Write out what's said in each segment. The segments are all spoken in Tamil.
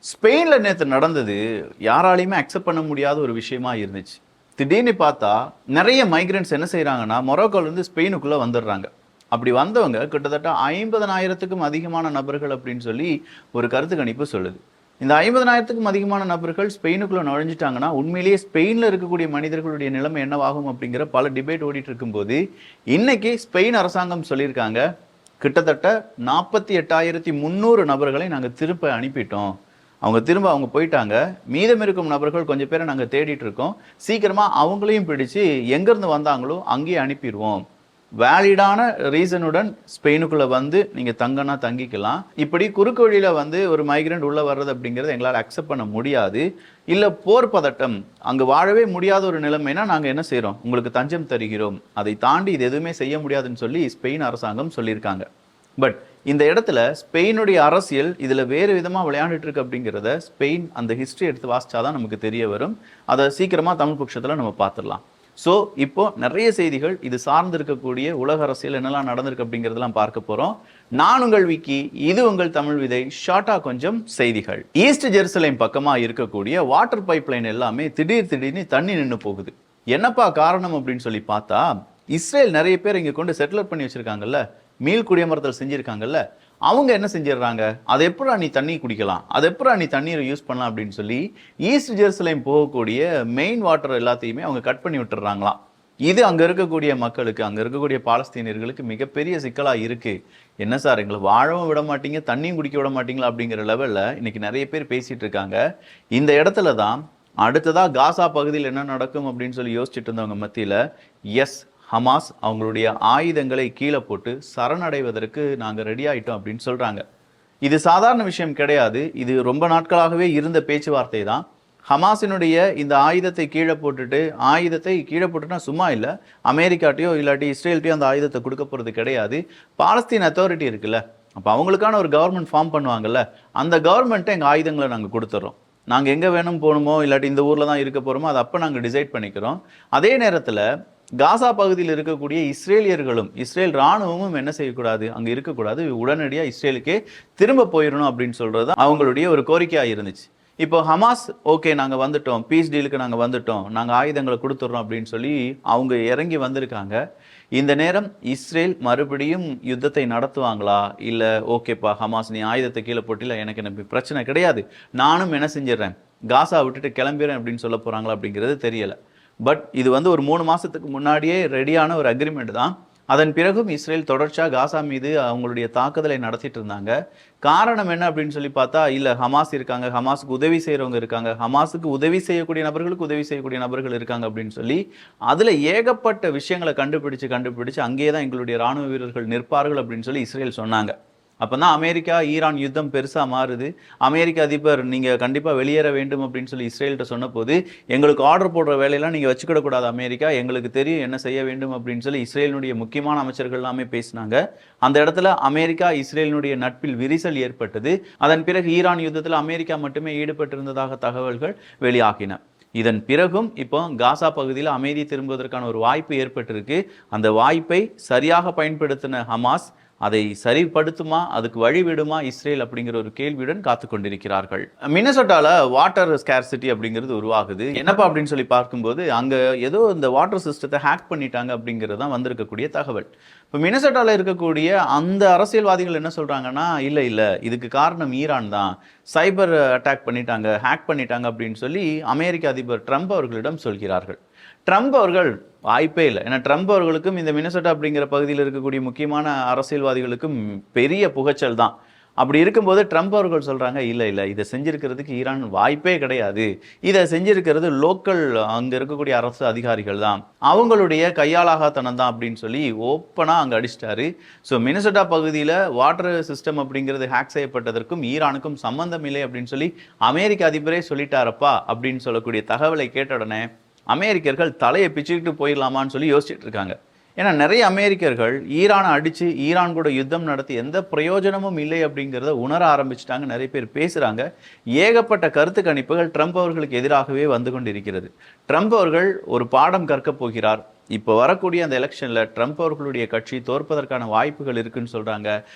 ஸ்பெயின்ல நேத்து நடந்தது யாராலையுமே அக்செப்ட் பண்ண முடியாத ஒரு விஷயமா இருந்துச்சு. திடீர்னு பார்த்தா நிறைய மைக்ரன்ட்ஸ் என்ன செய்றாங்கன்னா, மொரோக்கோலேருந்து ஸ்பெயினுக்குள்ள வந்துடுறாங்க. அப்படி வந்தவங்க கிட்டத்தட்ட 50,000க்கும் அதிகமான நபர்கள் அப்படின்னு சொல்லி ஒரு கருத்து கணிப்பு சொல்லுது. இந்த 50,000க்கும் அதிகமான நபர்கள் ஸ்பெயினுக்குள்ள நுழைஞ்சிட்டாங்கன்னா, உண்மையிலேயே ஸ்பெயின்ல இருக்கக்கூடிய மனிதர்களுடைய நிலைமை என்னவாகும் அப்படிங்கிற பல டிபேட் ஓடிட்டு இருக்கும்போது, இன்னைக்கு ஸ்பெயின் அரசாங்கம் சொல்லியிருக்காங்க, கிட்டத்தட்ட 48,300 நபர்களை நாங்க திருப்ப அனுப்பிட்டோம். அவங்க போயிட்டாங்க. மீதம் இருக்கும் நபர்கள் கொஞ்சம் பேரை நாங்க தேடிட்டு இருக்கோம். சீக்கிரமா அவங்களையும் பிடிச்சு எங்கேருந்து வந்தாங்களோ அங்கேயே அனுப்பிடுவோம். வேலிடான ரீசனுடன் ஸ்பெயினுக்குள்ள வந்து நீங்க தங்கன்னா தங்கிக்கலாம். இப்படி குறுக்கு வழியில வந்து ஒரு மைக்ரண்ட் உள்ள வர்றது அப்படிங்கிறது எங்களால் அக்செப்ட் பண்ண முடியாது. இல்ல போர் பதட்டம், அங்க வாழவே முடியாத ஒரு நிலைமைனா நாங்க என்ன செய்றோம், உங்களுக்கு தஞ்சம் தருகிறோம். அதை தாண்டி இது எதுவுமே செய்ய முடியாதுன்னு சொல்லி ஸ்பெயின் அரசாங்கம் சொல்லியிருக்காங்க. பட் இந்த இடத்துல ஸ்பெயினுடைய அரசியல் இதுல வேறு விதமா விளையாண்டுட்டு இருக்கு அப்படிங்கிறத ஸ்பெயின் அந்த ஹிஸ்டரி எடுத்து வாசிச்சாதான் நமக்கு தெரிய வரும். அதை சீக்கிரமா தமிழ் பட்சத்துல நம்ம பார்த்துடலாம். ஸோ இப்போ நிறைய செய்திகள் இது சார்ந்து இருக்கக்கூடிய உலக அரசியல் என்னெல்லாம் நடந்திருக்கு அப்படிங்கிறதெல்லாம் பார்க்க போறோம். நான் உங்கள் விக்கி, இது உங்கள் தமிழ் விதை. ஷார்ட்டா கொஞ்சம் செய்திகள். ஈஸ்ட் ஜெருசலேம் பக்கமா இருக்கக்கூடிய வாட்டர் பைப் லைன் எல்லாமே திடீர்னு தண்ணி நின்று போகுது. என்னப்பா காரணம் அப்படின்னு சொல்லி பார்த்தா, இஸ்ரேல் நிறைய பேர் இங்க கொண்டு செட்டில் பண்ணி வச்சிருக்காங்கல்ல, மீள் குடியமர்த்தல் செஞ்சிருக்காங்கல்ல, அவங்க என்ன செஞ்சிடறாங்க, அதை எப்படா நீ தண்ணி குடிக்கலாம், அதை எப்படா நீ தண்ணீரை யூஸ் பண்ணலாம் அப்படின்னு சொல்லி ஈஸ்ட் ஜெருசலேம் போகக்கூடிய மெயின் வாட்டர் எல்லாத்தையுமே அவங்க கட் பண்ணி விட்டுறாங்களாம். இது அங்க இருக்கக்கூடிய மக்களுக்கு, அங்க இருக்கக்கூடிய பாலஸ்தீனியர்களுக்கு மிகப்பெரிய சிக்கலா இருக்கு. என்ன சார், எங்களை வாழவும் விட மாட்டீங்க, தண்ணியும் குடிக்க விட மாட்டீங்களா அப்படிங்கிற லெவல்ல இன்னைக்கு நிறைய பேர் பேசிட்டு இருக்காங்க. இந்த இடத்துல தான் அடுத்ததா காசா பகுதியில் என்ன நடக்கும் அப்படின்னு சொல்லி யோசிச்சுட்டு இருந்தவங்க மத்தியில எஸ், ஹமாஸ் அவங்களுடைய ஆயுதங்களை கீழே போட்டு சரணடைவதற்கு நாங்கள் ரெடி ஆயிட்டோம் அப்படின்னு சொல்றாங்க. இது சாதாரண விஷயம் கிடையாது. இது ரொம்ப நாட்களாகவே இருந்த பேச்சுவார்த்தை தான். ஹமாஸினுடைய இந்த ஆயுதத்தை கீழே போட்டுட்டுனா சும்மா இல்லை, அமெரிக்காட்டையோ இல்லாட்டி இஸ்ரேல்ட்டையோ அந்த ஆயுதத்தை கொடுக்க போறது கிடையாது. பாலஸ்தீன் அத்தாரிட்டி இருக்குல்ல, அப்போ அவங்களுக்கான ஒரு கவர்மெண்ட் ஃபார்ம் பண்ணுவாங்கல்ல, அந்த கவர்மெண்ட்டை எங்கள் ஆயுதங்களை நாங்கள் கொடுத்துட்றோம். நாங்கள் எங்கே வேணும் போகணுமோ இல்லாட்டி இந்த ஊரில் தான் இருக்க போகிறோமோ அதை அப்போ நாங்கள் டிசைட் பண்ணிக்கிறோம். அதே நேரத்தில் காசா பகுதியில் இருக்கக்கூடிய இஸ்ரேலியர்களும் இஸ்ரேல் இராணுவமும் என்ன செய்யக்கூடாது, அங்கே இருக்கக்கூடாது, உடனடியாக இஸ்ரேலுக்கே திரும்ப போயிடணும் அப்படின்னு சொல்றது அவங்களுடைய ஒரு கோரிக்கையாக இருந்துச்சு. இப்போ ஹமாஸ் ஓகே நாங்கள் வந்துட்டோம், பீஸ் டீலுக்கு நாங்கள் வந்துட்டோம், நாங்கள் ஆயுதங்களை கொடுத்துட்றோம் அப்படின்னு சொல்லி அவங்க இறங்கி வந்திருக்காங்க. இந்த நேரம் இஸ்ரேல் மறுபடியும் யுத்தத்தை நடத்துவாங்களா, இல்லை ஓகேப்பா ஹமாஸ் நீ ஆயுதத்தை கீழே போட்டில எனக்கு என்ன பிரச்சனை கிடையாது, நானும் என்ன செஞ்சிடறேன் காசா விட்டுட்டு கிளம்பிடுறேன் அப்படின்னு சொல்ல போகிறாங்களா அப்படிங்கிறது தெரியலை. பட் இது வந்து ஒரு 3 மாதத்துக்கு முன்னாடியே ரெடியான ஒரு அக்ரிமெண்ட் தான். அதன் பிறகும் இஸ்ரேல் தொடர்ச்சியாக காசா மீது அவங்களுடைய தாக்குதலை நடத்திட்டு இருந்தாங்க. காரணம் என்ன அப்படின்னு சொல்லி பார்த்தா, இல்லை ஹமாஸ் இருக்காங்க, ஹமாஸுக்கு உதவி செய்கிறவங்க இருக்காங்க, ஹமாஸுக்கு உதவி செய்யக்கூடிய நபர்களுக்கு உதவி செய்யக்கூடிய நபர்கள் இருக்காங்க அப்படின்னு சொல்லி அதில் ஏகப்பட்ட விஷயங்களை கண்டுபிடிச்சு அங்கேயே தான் எங்களுடைய இராணுவ வீரர்கள் நிற்பார்கள் அப்படின்னு சொல்லி இஸ்ரேல் சொன்னாங்க. அப்போ தான் அமெரிக்கா ஈரான் யுத்தம் பெருசாக மாறுது. அமெரிக்க அதிபர் நீங்கள் கண்டிப்பாக வெளியேற வேண்டும் அப்படின்னு சொல்லி இஸ்ரேல்கிட்ட சொன்ன போது, எங்களுக்கு ஆர்டர் போடுற வேலையெல்லாம் நீங்கள் வச்சுக்கிடக்கூடாது அமெரிக்கா, எங்களுக்கு தெரியும் என்ன செய்ய வேண்டும் அப்படின்னு சொல்லி இஸ்ரேலினுடைய முக்கியமான அமைச்சர்கள் எல்லாமே பேசினாங்க. அந்த இடத்துல அமெரிக்கா இஸ்ரேலினுடைய நட்பில் விரிசல் ஏற்பட்டது. அதன் பிறகு ஈரான் யுத்தத்தில் அமெரிக்கா மட்டுமே ஈடுபட்டிருந்ததாக தகவல்கள் வெளியாகின. இதன் பிறகும் இப்போ காசா பகுதியில் அமைதி திரும்புவதற்கான ஒரு வாய்ப்பு ஏற்பட்டிருக்கு. அந்த வாய்ப்பை சரியாக பயன்படுத்தின ஹமாஸ் அதை சரிப்படுத்துமா, அதுக்கு வழிவிடுமா இஸ்ரேல் அப்படிங்கிற ஒரு கேள்வியுடன் காத்து கொண்டிருக்கிறார்கள். மினசோட்டால வாட்டர் ஸ்கேர்சிட்டி அப்படிங்கிறது உருவாகுது. என்னப்பா அப்படின்னு சொல்லி பார்க்கும்போது, அங்க ஏதோ இந்த வாட்டர் சிஸ்டத்தை ஹேக் பண்ணிட்டாங்க அப்படிங்கிறது தான் வந்திருக்கக்கூடிய தகவல். இப்போ மினசோட்டால இருக்கக்கூடிய அந்த அரசியல்வாதிகள் என்ன சொல்றாங்கன்னா, இல்லை இதுக்கு காரணம் ஈரான் தான், சைபர் அட்டாக் பண்ணிட்டாங்க, ஹேக் பண்ணிட்டாங்க அப்படின்னு சொல்லி அமெரிக்க அதிபர் ட்ரம்ப் அவர்களிடம் சொல்கிறார்கள். ட்ரம்ப் அவர்கள் வாய்ப்பே இல்லை. ஏன்னா ட்ரம்ப் அவர்களுக்கும் இந்த மினசோட்டா அப்படிங்கிற பகுதியில் இருக்கக்கூடிய முக்கியமான அரசியல்வாதிகளுக்கும் பெரிய புகைச்சல் தான். அப்படி இருக்கும்போது ட்ரம்ப் அவர்கள் சொல்றாங்க, இல்லை இதை செஞ்சிருக்கிறதுக்கு ஈரான் வாய்ப்பே கிடையாது, இதை செஞ்சிருக்கிறது லோக்கல் அங்கே இருக்கக்கூடிய அரசு அதிகாரிகள் தான், அவங்களுடைய கையாளாகத்தனம் தான் அப்படின்னு சொல்லி ஓப்பனாக அங்கே அடிச்சிட்டாரு. ஸோ மினசோட்டா பகுதியில் வாட்டர் சிஸ்டம் அப்படிங்கிறது ஹேக் செய்யப்பட்டதற்கும் ஈரானுக்கும் சம்பந்தம் இல்லை அப்படின்னு சொல்லி அமெரிக்க அதிபரே சொல்லிட்டாரப்பா அப்படின்னு சொல்லக்கூடிய தகவலை கேட்ட உடனே அமெரிக்கர்கள் தலையை பிச்சுக்கிட்டு போயிடலாமான்னு சொல்லி யோசிச்சுட்டு இருக்காங்க. ஏன்னா நிறைய அமெரிக்கர்கள் ஈரானை அடித்து ஈரான் கூட யுத்தம் நடத்தி எந்த பிரயோஜனமும் இல்லை அப்படிங்கிறத உணர ஆரம்பிச்சிட்டாங்க. நிறைய பேர் பேசுகிறாங்க. ஏகப்பட்ட கருத்து கணிப்புகள் ட்ரம்ப் அவர்களுக்கு எதிராகவே வந்து கொண்டிருக்கிறது. ட்ரம்ப் அவர்கள் ஒரு பாடம் கற்க போகிறார். இப்போ வரக்கூடிய அந்த எலெக்ஷன்ல ட்ரம்ப் அவர்களுடைய கட்சி தோற்பதற்கான வாய்ப்புகள் இருக்குன்னு சொல்றாங்க.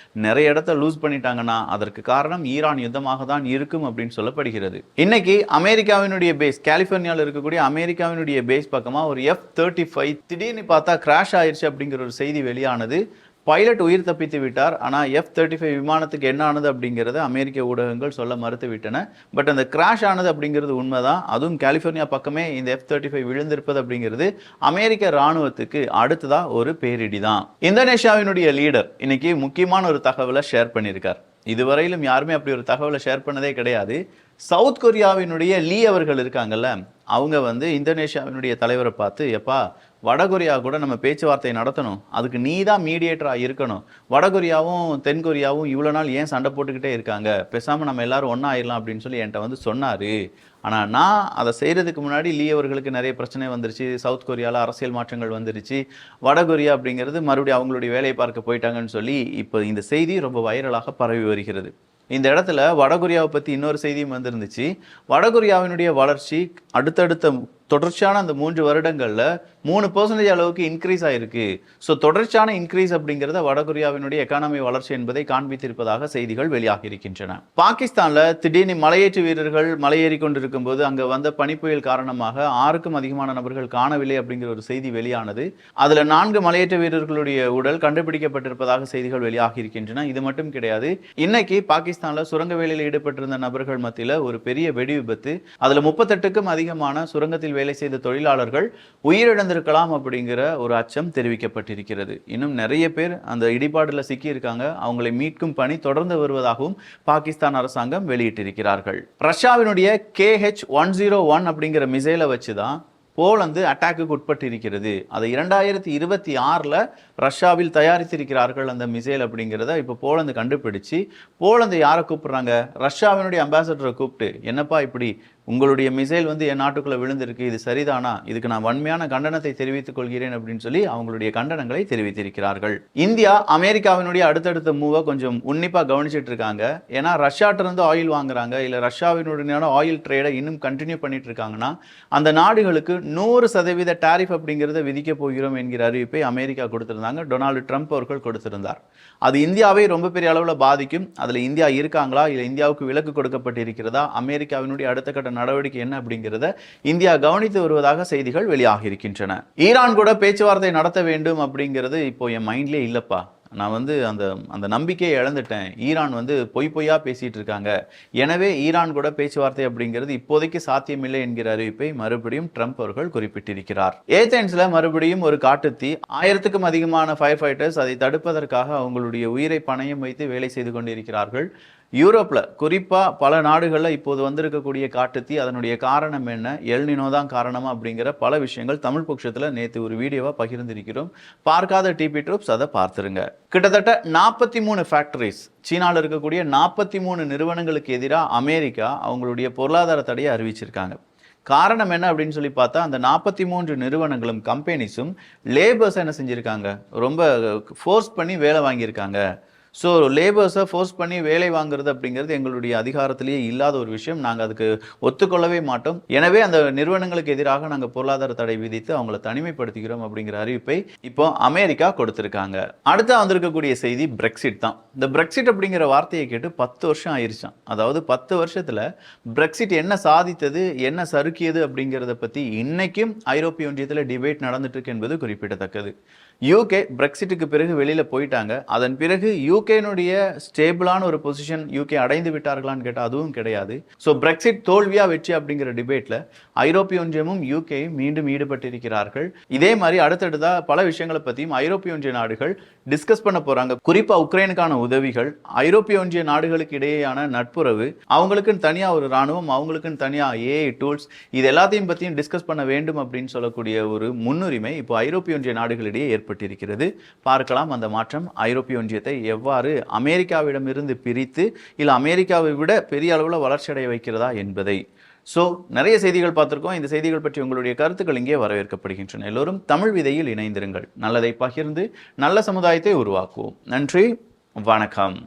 நிறைய இடத்த லூஸ் பண்ணிட்டாங்கன்னா அதற்கு காரணம் ஈரான் யுத்தமாக தான் இருக்கும் அப்படின்னு சொல்லப்படுகிறது. இன்னைக்கு அமெரிக்காவினுடைய பேஸ், கலிபோர்னியாவில் இருக்கக்கூடிய அமெரிக்காவினுடைய பேஸ் பக்கமா ஒரு F-35 திடீர்னு பார்த்தா கிராஷ் ஆயிருச்சு அப்படிங்கிற ஒரு செய்தி வெளியானது. பைலட் உயிர் தப்பித்து விட்டார். ஆனால் F-35 விமானத்துக்கு என்ன ஆனது அப்படிங்கிறத அமெரிக்க ஊடகங்கள் சொல்ல மறுத்து விட்டன. பட் அந்த கிராஷ் ஆனது அப்படிங்கிறது உண்மைதான். அதுவும் கலிபோர்னியா பக்கமே இந்த F-35 விழுந்திருப்பது அப்படிங்கிறது அமெரிக்க ராணுவத்துக்கு அடுத்ததா ஒரு பேரிடி தான். இந்தோனேஷியாவினுடைய லீடர் இன்னைக்கு முக்கியமான ஒரு தகவலை ஷேர் பண்ணியிருக்கார். இதுவரையிலும் யாருமே அப்படி ஒரு தகவலை ஷேர் பண்ணதே கிடையாது. சவுத் கொரியாவினுடைய லீ அவர்கள் இருக்காங்கல்ல, அவங்க இந்தோனேஷியாவினுடைய தலைவரை பார்த்து, எப்பா வடகொரியா கூட நம்ம பேச்சுவார்த்தை நடத்தணும், அதுக்கு நீ தான் மீடியேட்டராக இருக்கணும், வடகொரியாவும் தென்கொரியாவும் இவ்வளோ நாள் ஏன் சண்டை போட்டுக்கிட்டே இருக்காங்க, பேசாமல் நம்ம எல்லாரும் ஒன்றா ஆயிடலாம் அப்படின்னு சொல்லி என்கிட்ட சொன்னார். ஆனால் நான் அதை செய்கிறதுக்கு முன்னாடி லீ அவர்களுக்கு நிறைய பிரச்சனை வந்துருச்சு. சவுத் கொரியாவில் அரசியல் மாற்றங்கள் வந்துருச்சு. வடகொரியா அப்படிங்கிறது மறுபடியும் அவங்களுடைய வேலையை பார்க்க போயிட்டாங்கன்னு சொல்லி இப்போ இந்த செய்தி ரொம்ப வைரலாக பரவி வருகிறது. இந்த இடத்துல வடகொரியாவை பற்றி இன்னொரு செய்தியும் வந்திருந்துச்சு. வடகொரியாவினுடைய வளர்ச்சி அடுத்தடுத்த தொடர்ச்சியான அந்த 3 வருடங்களில் 3% அளவுக்கு இன்க்ரீஸ் ஆயிருக்கு. ஸோ தொடர்ச்சியான இன்க்ரீஸ் அப்படிங்கிறத வடகொரியாவினுடைய எக்கானமி வளர்ச்சி என்பதை காண்பித்திருப்பதாக செய்திகள் வெளியாகி இருக்கின்றன. பாகிஸ்தானில் திடீர்னு மலையேற்று வீரர்கள் மலையேறி கொண்டிருக்கும் போது அங்கே வந்த பனிப்புயல் காரணமாக 6க்கும் அதிகமான நபர்கள் காணவில்லை அப்படிங்கிற ஒரு செய்தி வெளியானது. அதில் 4 மலையேற்ற வீரர்களுடைய உடல் கண்டுபிடிக்கப்பட்டிருப்பதாக செய்திகள் வெளியாகி இருக்கின்றன. இது மட்டும் கிடையாது, இன்னைக்கு பாகிஸ்தானில் சுரங்க வேலையில் ஈடுபட்டிருந்த நபர்கள் மத்தியில் ஒரு பெரிய வெடி விபத்து. அதில் 38க்கும் அதிகமான சுரங்கத்தில் வேலை செய்த தொழிலாளர்கள் உயிரிழந்திருக்கலாம் அப்படிங்கிற ஒரு அச்சம் தெரிவிக்கப்பட்டிருக்கிறது. இன்னும் நிறைய பேர் அந்த இடிபாடுல சிக்கி இருக்காங்க. அவங்களை மீட்கும் பணி தொடர்ந்து வருவதாகவும் பாகிஸ்தான் அரசாங்கம் வெளியிட்டிருக்கிறார்கள். ரஷ்யாவினுடைய KH-101 அப்படிங்கிற மிசைலை வச்சுதான் போலந்து அட்டாக்கு உட்பட்டு இருக்கிறது. அதை 2026 ரஷ்யாவில் தயாரித்திருக்கிறார்கள் அந்த மிசைல் அப்படிங்கிறத இப்போ போலந்து கண்டுபிடிச்சு, போலந்து யாரை கூப்பிடுறாங்க, ரஷ்யாவினுடைய அம்பாசடரை கூப்பிட்டு, என்னப்பா இப்படி உங்களுடைய மிசைல் என் நாட்டுக்குள்ள விழுந்திருக்கு, இது சரிதானா, இதுக்கு நான் வன்மையான கண்டனத்தை தெரிவித்துக் கொள்கிறேன் அப்படின்னு சொல்லி அவங்களுடைய கண்டனங்களை தெரிவித்திருக்கிறார்கள். இந்தியா அமெரிக்காவினுடைய அடுத்தடுத்த மூவை கொஞ்சம் உன்னிப்பா கவனிச்சிட்டு இருக்காங்க. ஏன்னா ரஷ்யாட்ட இருந்து ஆயில் வாங்குறாங்க, இல்ல ரஷ்யாவினுடைய ஆயில் ட்ரேடை இன்னும் கண்டினியூ பண்ணிட்டு இருக்காங்கன்னா அந்த நாடுகளுக்கு 100% டாரிஃப் அப்படிங்கிறத விதிக்க போகிறோம் என்கிற அறிவிப்பை அமெரிக்கா கொடுத்திருந்தாங்க. டொனால்டு ட்ரம்ப் அவர்கள் கொடுத்திருந்தார். அது இந்தியாவை ரொம்ப பெரிய அளவில் பாதிக்கும். அதுல இந்தியா இருக்காங்களா, இல்ல இந்தியாவுக்கு விலக்கு கொடுக்கப்பட்டிருக்கிறதா, அமெரிக்காவினுடைய அடுத்த கட்ட நடவடிக்கை என்ன அப்படிங்கிறத இந்தியா கவனித்து வருவதாக செய்திகள் வெளியாகி இருக்கின்றன. ஈரான் கூட பேச்சுவார்த்தை நடத்த வேண்டும் அப்படிங்கிறது இப்போ என் மைண்ட்லேயே இல்லப்பா. நான் அந்த நம்பிக்கையை இழந்துட்டேன். ஈரான் பொய்யா பேசிட்டு இருக்காங்க, எனவே ஈரான் கூட பேச்சுவார்த்தை அப்படிங்கிறது இப்போதைக்கு சாத்தியமில்லை என்கிற அறிவிப்பை மறுபடியும் ட்ரம்ப் அவர்கள் குறிப்பிட்டிருக்கிறார். ஏதென்ஸ்ல மறுபடியும் ஒரு காட்டுத்தீ, 1000க்கும் அதிகமான ஃபயர் ஃபைட்டர்ஸ் அதை தடுப்பதற்காக அவங்களுடைய உயிரை பணயம் வைத்து வேலை செய்து கொண்டிருக்கிறார்கள். யூரோப்பில் குறிப்பாக பல நாடுகளில் இப்போது வந்திருக்கக்கூடிய காட்டுத்தீ, அதனுடைய காரணம் என்ன, எல் நினோ தான் காரணமா அப்படிங்கிற பல விஷயங்கள் தமிழ் பட்சத்தில் நேற்று ஒரு வீடியோவாக பகிர்ந்திருக்கிறோம். பார்க்காத டிபி ட்ரூப்ஸ் அதை பார்த்துருங்க. கிட்டத்தட்ட 43 ஃபேக்டரிஸ், சீனாவில் இருக்கக்கூடிய 43 நிறுவனங்களுக்கு எதிராக அமெரிக்கா அவங்களுடைய பொருளாதார தடையை அறிவிச்சிருக்காங்க. காரணம் என்ன அப்படின்னு சொல்லி பார்த்தா, அந்த 43 நிறுவனங்களும் கம்பெனிஸும் லேபர்ஸ் என்ன செஞ்சுருக்காங்க, ரொம்ப ஃபோர்ஸ் பண்ணி வேலை வாங்கியிருக்காங்க. ஸோ லேபர்ஸை ஃபோர்ஸ் பண்ணி வேலை வாங்குறது அப்படிங்கிறது எங்களுடைய அதிகாரத்திலேயே இல்லாத ஒரு விஷயம். நாங்கள் அதுக்கு ஒத்துக்கொள்ளவே மாட்டோம். எனவே அந்த நிறுவனங்களுக்கு எதிராக நாங்கள் பொருளாதார தடை விதித்து அவங்கள தனிமைப்படுத்துகிறோம் அப்படிங்கிற அறிவிப்பை இப்போ அமெரிக்கா கொடுத்துருக்காங்க. அடுத்து வந்திருக்கக்கூடிய செய்தி பிரெக்சிட் தான். இந்த பிரெக்சிட் அப்படிங்கிற வார்த்தையை கேட்டு 10 வருஷம் ஆயிடுச்சான். அதாவது 10 வருஷத்தில் பிரெக்சிட் என்ன சாதித்தது, என்ன சறுக்கியது அப்படிங்கிறத பற்றி இன்னைக்கும் ஐரோப்பிய ஒன்றியத்தில் டிபேட் நடந்துட்டு இருக்கு என்பது குறிப்பிடத்தக்கது. யூகே பிரெக்சிட்டுக்கு பிறகு வெளியில் போயிட்டாங்க. அதன் பிறகு யூகேனுடைய ஸ்டேபிளான ஒரு பொசிஷன் யூகே அடைந்து விட்டார்களான்னு கேட்டால் அதுவும் கிடையாது. ஸோ பிரெக்சிட் தோல்வியா வெற்றி அப்படிங்கிற டிபேட்டில் ஐரோப்பிய ஒன்றியமும் யூகேயும் மீண்டும் ஈடுபட்டிருக்கிறார்கள். இதே மாதிரி அடுத்தடுத்தா பல விஷயங்களை பற்றியும் ஐரோப்பிய ஒன்றிய நாடுகள் டிஸ்கஸ் பண்ண போகிறாங்க. குறிப்பாக உக்ரைனுக்கான உதவிகள், ஐரோப்பிய ஒன்றிய நாடுகளுக்கு இடையேயான நட்புறவு, அவங்களுக்குன்னு தனியாக ஒரு இராணுவம், அவங்களுக்குன்னு தனியாக ஏஐ டூல்ஸ், இது எல்லாத்தையும் பற்றியும் டிஸ்கஸ் பண்ண வேண்டும் அப்படின்னு சொல்லக்கூடிய ஒரு முன்னுரிமை இப்போ ஐரோப்பிய ஒன்றிய நாடுகளிடையே ஏற்பட்டிருக்கிறது. பார்க்கலாம் அந்த மாற்றம் ஐரோப்பிய ஒன்றியத்தை எவ்வாறு அமெரிக்காவிடமிருந்து பிரித்து இல்லை அமெரிக்காவை விட பெரிய அளவில் வளர்ச்சியடைய வைக்கிறதா என்பதை. ஸோ நிறைய செய்திகள் பார்த்துருக்கோம். இந்த செய்திகள் பற்றி உங்களுடைய கருத்துக்கள் இங்கே வரவேற்கப்படுகின்றன. எல்லோரும் தமிழ் விதையில் இணைந்திருங்கள். நல்லதை பகிர்ந்து நல்ல சமுதாயத்தை உருவாக்குவோம். நன்றி, வணக்கம்.